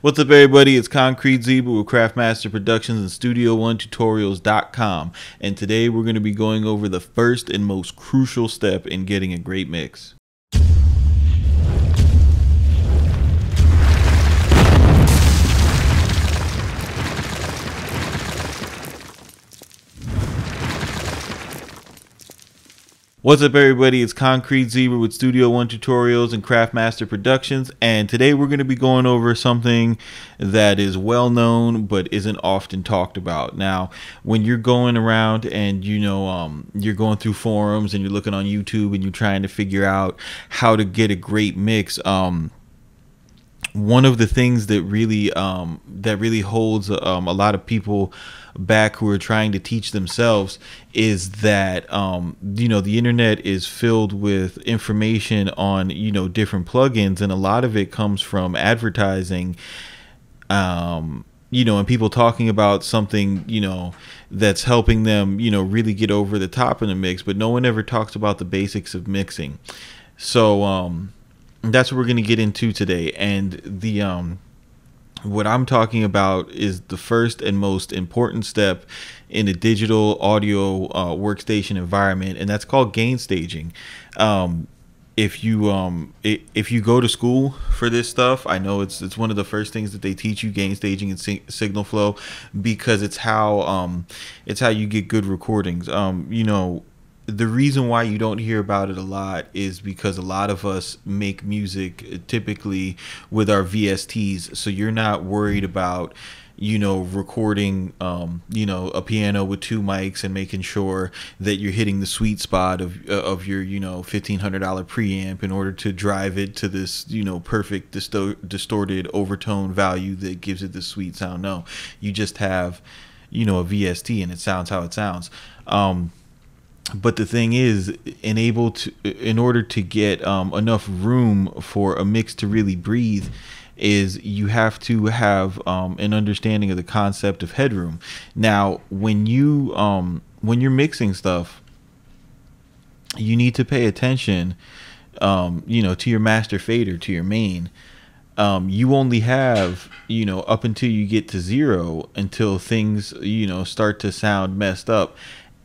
What's up, everybody? It's Concrete Zebra with Craftmaster Productions and Studio1Tutorials.com. And today we're going to be going over the first and most crucial step in getting a great mix. What's up, everybody? It's Concrete Zebra with Studio1Tutorials and Craftmaster Productions, and today we're going to be going over something that is well known but isn't often talked about. Now, when you're going around and you're going through forums and you're looking on YouTube and you're trying to figure out how to get a great mix, one of the things that really holds a lot of people back who are trying to teach themselves is that the internet is filled with information on different plugins, and a lot of it comes from advertising, and people talking about something that's helping them really get over the top in the mix, but no one ever talks about the basics of mixing. So that's what we're going to get into today. And what I'm talking about is the first and most important step in a digital audio workstation environment, and that's called gain staging. If you go to school for this stuff, I know it's one of the first things that they teach you, gain staging and signal flow, because it's how you get good recordings. The reason why you don't hear about it a lot is because a lot of us make music typically with our VSTs. So you're not worried about, recording, a piano with two mics and making sure that you're hitting the sweet spot of your, $1,500 preamp in order to drive it to this, perfect distorted overtone value that gives it the sweet sound. No, you just have, a VST and it sounds how it sounds. But the thing is, in order to get enough room for a mix to really breathe, is you have to have an understanding of the concept of headroom. Now, when you're mixing stuff, you need to pay attention, to your master fader, to your main. You only have, up until you get to zero, until things, start to sound messed up.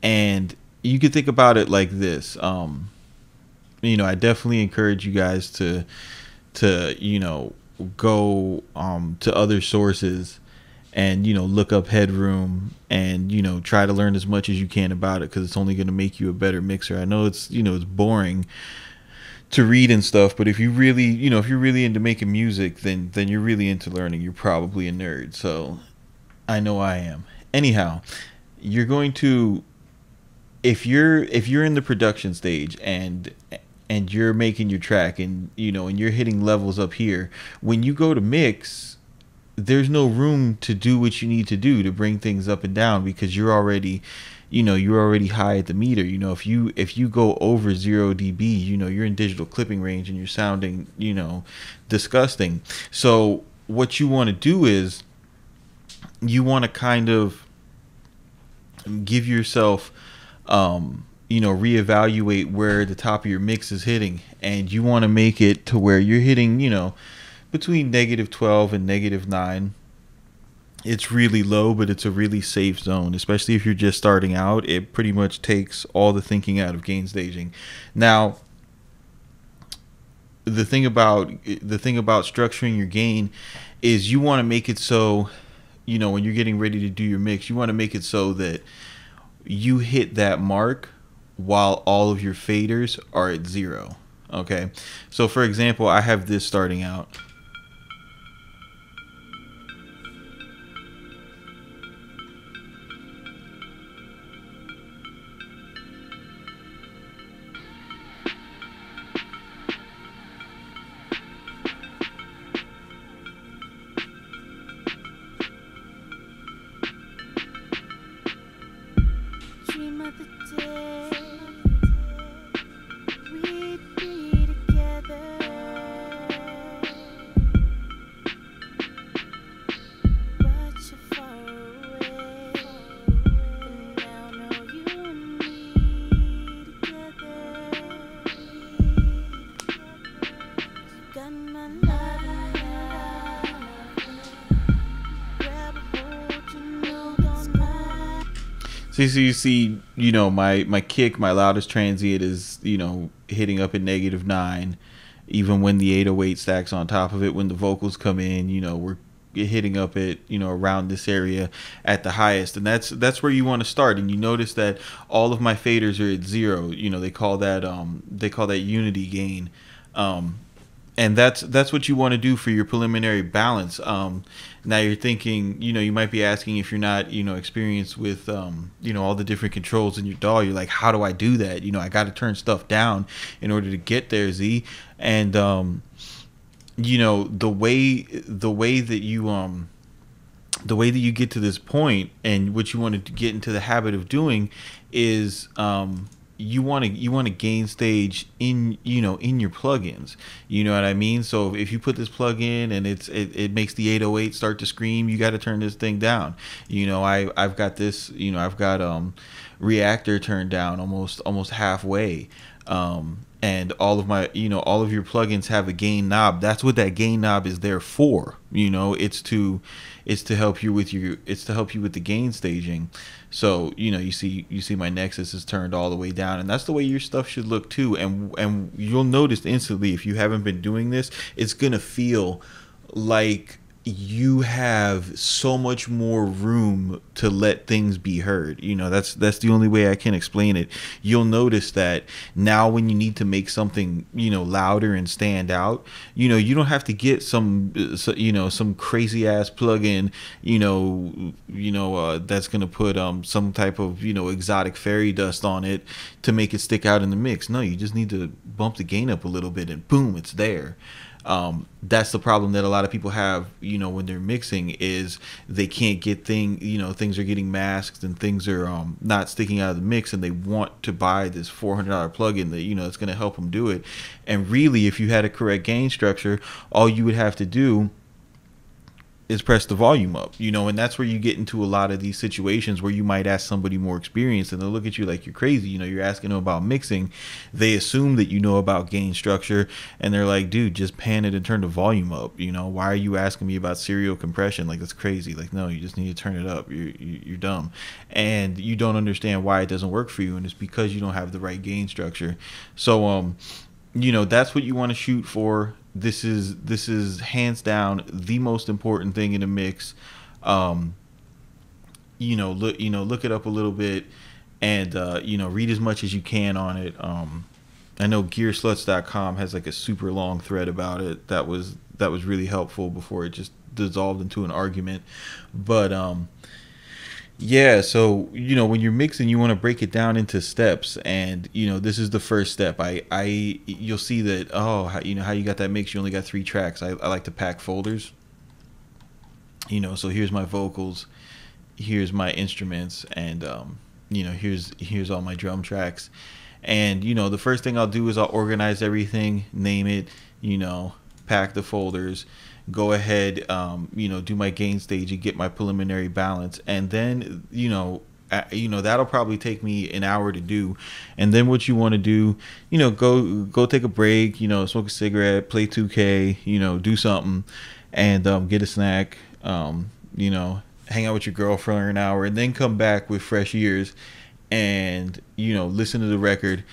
And you could think about it like this. I definitely encourage you guys to go to other sources and look up headroom and try to learn as much as you can about it, because it's only going to make you a better mixer. I know it's it's boring to read and stuff, but if you really if you're really into making music, then you're really into learning. You're probably a nerd. So I know I am. Anyhow, you're going to, if you're in the production stage and you're making your track and and you're hitting levels up here, when you go to mix, there's no room to do what you need to do to bring things up and down, because you're already high at the meter. If you go over 0 dB, you're in digital clipping range and you're sounding disgusting. So what you want to do is you want to kind of give yourself reevaluate where the top of your mix is hitting, and you want to make it to where you're hitting between -12 and -9. It's really low, but it's a really safe zone, especially if you're just starting out. It pretty much takes all the thinking out of gain staging. Now, the thing about structuring your gain is you want to make it so when you're getting ready to do your mix, you want to make it so that you hit that mark while all of your faders are at 0. Okay, so for example, I have this starting out. So you see, my kick, my loudest transient is, hitting up at -9, even when the 808 stacks on top of it. When the vocals come in, we're hitting up at, around this area at the highest, and that's where you want to start. And you notice that all of my faders are at 0. They call that unity gain. And that's what you want to do for your preliminary balance. Now you're thinking, you might be asking, if you're not, experienced with, all the different controls in your DAW, you're like, how do I do that? I got to turn stuff down in order to get there, Z. And, the way that you get to this point, and what you want to get into the habit of doing is, you want to gain stage in your plugins. You know what I mean? So if you put this plug in and it makes the 808 start to scream, you got to turn this thing down. I've got this. I've got reactor turned down almost halfway. And all of your plugins have a gain knob. That's what that gain knob is there for. It's to help you with the gain staging. So you see my Nexus is turned all the way down, and that's the way your stuff should look too. And you'll notice instantly, if you haven't been doing this, it's gonna feel like you have so much more room to let things be heard. That's the only way I can explain it. You'll notice that now when you need to make something louder and stand out, you don't have to get some crazy ass plugin that's gonna put some type of exotic fairy dust on it to make it stick out in the mix. No, you just need to bump the gain up a little bit, and boom, it's there. That's the problem that a lot of people have, when they're mixing, is they can't get things are getting masked, and things are not sticking out of the mix, and they want to buy this $400 plugin that it's going to help them do it. And really, if you had a correct gain structure, all you would have to do is press the volume up, and that's where you get into a lot of these situations where you might ask somebody more experienced, and they'll look at you like you're crazy. You're asking them about mixing. They assume that you know about gain structure, and they're like, dude, just pan it and turn the volume up. Why are you asking me about serial compression? Like, that's crazy. Like, no, you just need to turn it up. You're dumb, and you don't understand why it doesn't work for you, and it's because you don't have the right gain structure. So that's what you want to shoot for. This is hands down the most important thing in a mix. Look it up a little bit, and read as much as you can on it. I know gearsluts.com has like a super long thread about it that was really helpful before it just dissolved into an argument. But yeah, so when you're mixing, you want to break it down into steps, and this is the first step. You'll see that, how you got that mix. You only got 3 tracks. I like to pack folders. So here's my vocals, here's my instruments, and here's all my drum tracks. And the first thing I'll do is I'll organize everything, name it, pack the folders, go ahead, do my gain stage and get my preliminary balance. And then, that'll probably take me an hour to do. And then what you want to do, go take a break, smoke a cigarette, play 2K, do something, and get a snack, hang out with your girl for an hour, and then come back with fresh ears and, listen to the record.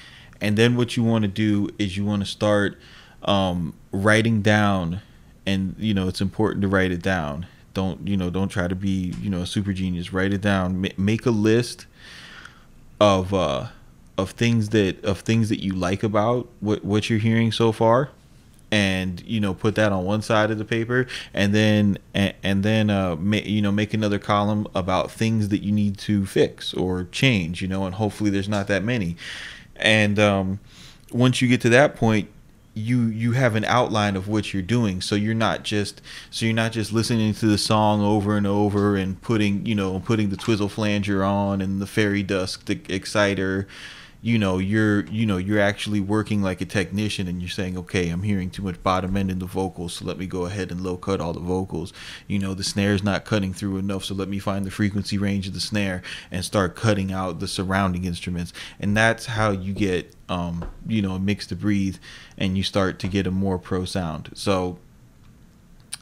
And then what you want to do is you want to start writing down. And it's important to write it down. Don't try to be a super genius. Write it down. Make a list of things that you like about what you're hearing so far, and put that on one side of the paper, and then make another column about things that you need to fix or change. And hopefully there's not that many. And once you get to that point, you have an outline of what you're doing, so you're not just listening to the song over and over and putting the twizzle flanger on and the fairy dust exciter. You're actually working like a technician, and you're saying, okay, I'm hearing too much bottom end in the vocals, so let me go ahead and low cut all the vocals. The snare's not cutting through enough, so let me find the frequency range of the snare and start cutting out the surrounding instruments. And that's how you get a mix to breathe, and you start to get a more pro sound. So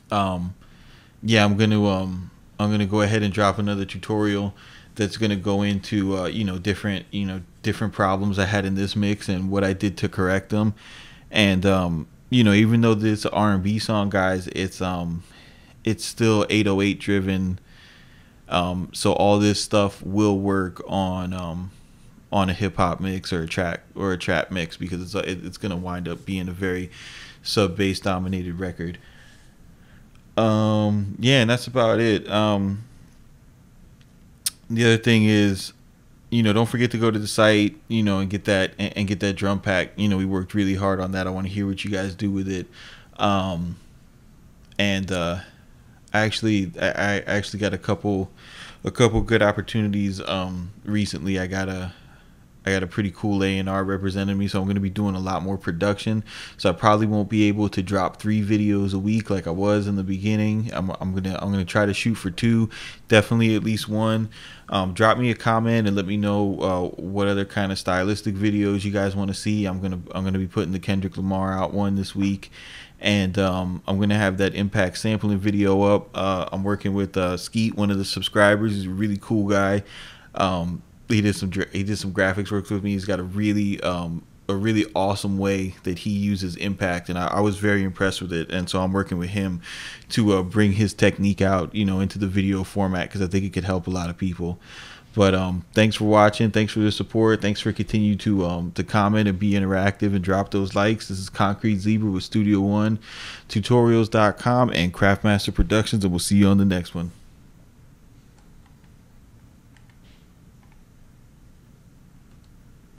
yeah, I'm gonna go ahead and drop another tutorial that's going to go into different problems I had in this mix and what I did to correct them. And even though this R&B song, guys, it's still 808 driven. So all this stuff will work on a hip hop mix or a trap mix, because it's going to wind up being a very sub bass dominated record. Yeah, and that's about it. The other thing is, don't forget to go to the site, and get that drum pack. We worked really hard on that. I want to hear what you guys do with it. And I actually got a couple good opportunities recently. I got a pretty cool A&R representing me, so I'm going to be doing a lot more production. So I probably won't be able to drop 3 videos a week like I was in the beginning. I'm gonna try to shoot for 2, definitely at least 1. Drop me a comment and let me know what other kind of stylistic videos you guys want to see. I'm gonna be putting the Kendrick Lamar out one this week, and I'm gonna have that Impact sampling video up. I'm working with Skeet, one of the subscribers. He's a really cool guy. He did some graphics work with me. He's got a really awesome way that he uses Impact, and I was very impressed with it. And so I'm working with him to bring his technique out, into the video format, because I think it could help a lot of people. But thanks for watching. Thanks for the support. Thanks for continuing to comment and be interactive and drop those likes. This is Concrete Zebra with Studio One, tutorials.com, and Craftmaster Productions, and we'll see you on the next one.